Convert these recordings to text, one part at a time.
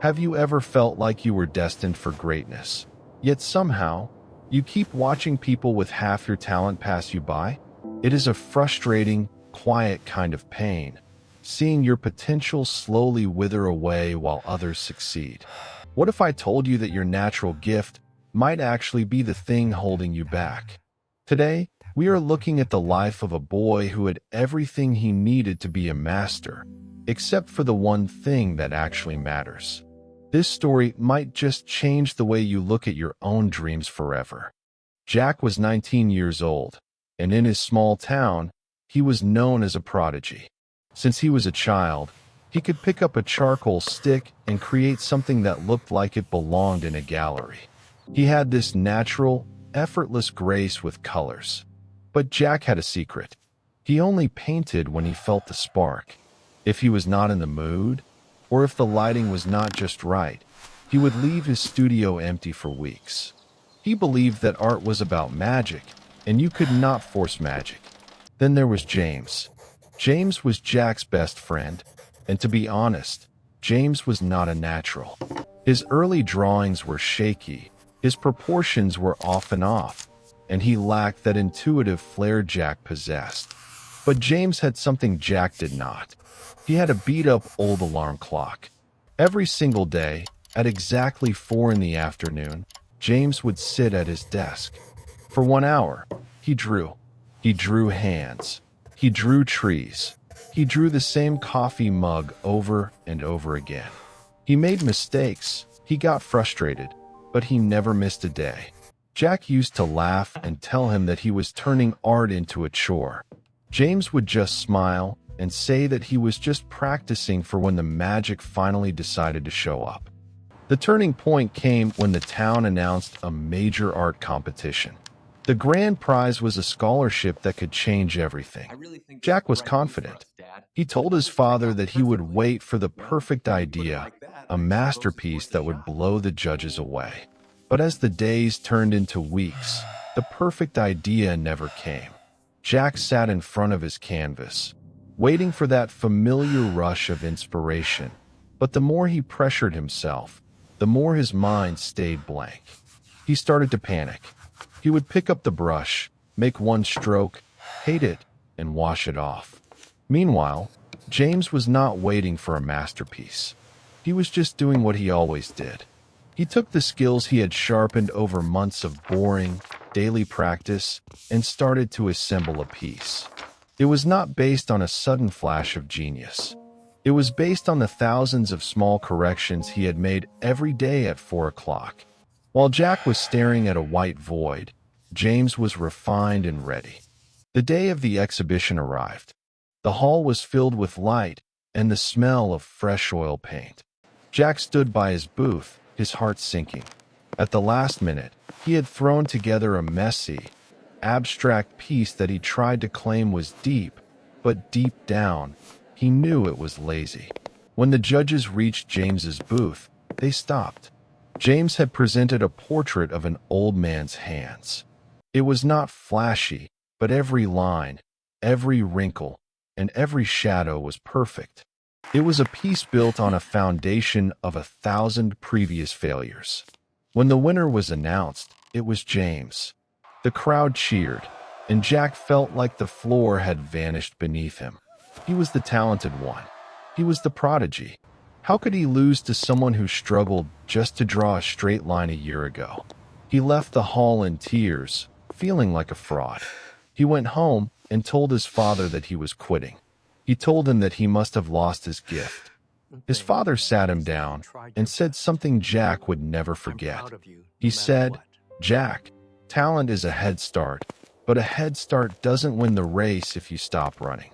Have you ever felt like you were destined for greatness, yet somehow, you keep watching people with half your talent pass you by? It is a frustrating, quiet kind of pain, seeing your potential slowly wither away while others succeed. What if I told you that your natural gift might actually be the thing holding you back? Today, we are looking at the life of a boy who had everything he needed to be a master, except for the one thing that actually matters. This story might just change the way you look at your own dreams forever. Jack was 19 years old, and in his small town, he was known as a prodigy. Since he was a child, he could pick up a charcoal stick and create something that looked like it belonged in a gallery. He had this natural, effortless grace with colors. But Jack had a secret. He only painted when he felt the spark. If he was not in the mood, or if the lighting was not just right, he would leave his studio empty for weeks. He believed that art was about magic, and you could not force magic. Then there was James. James was Jack's best friend, and to be honest, James was not a natural. His early drawings were shaky, his proportions were often off, and he lacked that intuitive flair Jack possessed. But James had something Jack did not. He had a beat-up old alarm clock. Every single day, at exactly 4 in the afternoon, James would sit at his desk. For 1 hour, he drew. He drew hands. He drew trees. He drew the same coffee mug over and over again. He made mistakes. He got frustrated, but he never missed a day. Jack used to laugh and tell him that he was turning art into a chore. James would just smile and say that he was just practicing for when the magic finally decided to show up. The turning point came when the town announced a major art competition. The grand prize was a scholarship that could change everything. Jack was confident. He told his father that he would wait for the perfect idea, a masterpiece that would blow the judges away. But as the days turned into weeks, the perfect idea never came. Jack sat in front of his canvas, waiting for that familiar rush of inspiration. But the more he pressured himself, the more his mind stayed blank. He started to panic. He would pick up the brush, make one stroke, hate it, and wash it off. Meanwhile, James was not waiting for a masterpiece. He was just doing what he always did. He took the skills he had sharpened over months of boring, daily practice and started to assemble a piece. It was not based on a sudden flash of genius. It was based on the thousands of small corrections he had made every day at 4 o'clock. While Jack was staring at a white void, James was refined and ready. The day of the exhibition arrived. The hall was filled with light and the smell of fresh oil paint. Jack stood by his booth, his heart sinking. At the last minute, he had thrown together a messy, abstract piece that he tried to claim was deep, but deep down, he knew it was lazy. When the judges reached James's booth, they stopped. James had presented a portrait of an old man's hands. It was not flashy, but every line, every wrinkle, and every shadow was perfect. It was a piece built on a foundation of 1,000 previous failures. When the winner was announced, it was James. The crowd cheered, and Jack felt like the floor had vanished beneath him. He was the talented one. He was the prodigy. How could he lose to someone who struggled just to draw a straight line a year ago? He left the hall in tears, feeling like a fraud. He went home and told his father that he was quitting. He told him that he must have lost his gift. His father sat him down and said something Jack would never forget. He said, "Jack, talent is a head start, but a head start doesn't win the race if you stop running.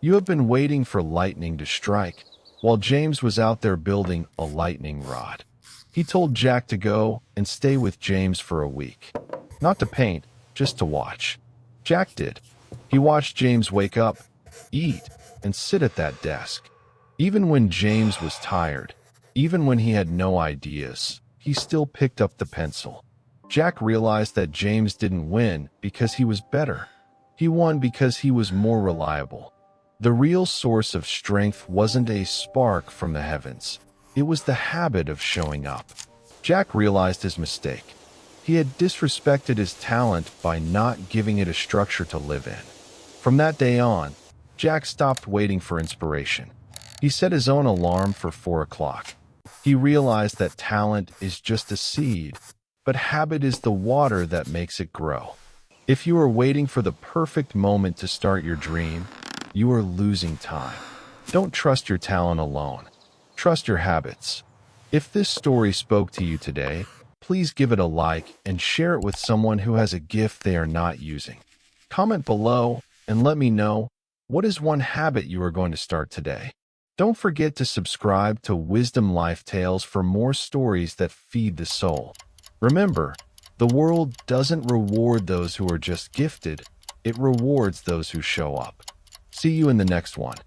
You have been waiting for lightning to strike, while James was out there building a lightning rod." He told Jack to go and stay with James for a week. Not to paint, just to watch. Jack did. He watched James wake up, eat, and sit at that desk. Even when James was tired, even when he had no ideas, he still picked up the pencil. Jack realized that James didn't win because he was better. He won because he was more reliable. The real source of strength wasn't a spark from the heavens. It was the habit of showing up. Jack realized his mistake. He had disrespected his talent by not giving it a structure to live in. From that day on, Jack stopped waiting for inspiration. He set his own alarm for 4 o'clock. He realized that talent is just a seed, but habit is the water that makes it grow. If you are waiting for the perfect moment to start your dream, you are losing time. Don't trust your talent alone. Trust your habits. If this story spoke to you today, please give it a like and share it with someone who has a gift they are not using. Comment below and let me know, what is one habit you are going to start today? Don't forget to subscribe to Wisdom Life Tales for more stories that feed the soul. Remember, the world doesn't reward those who are just gifted, it rewards those who show up. See you in the next one.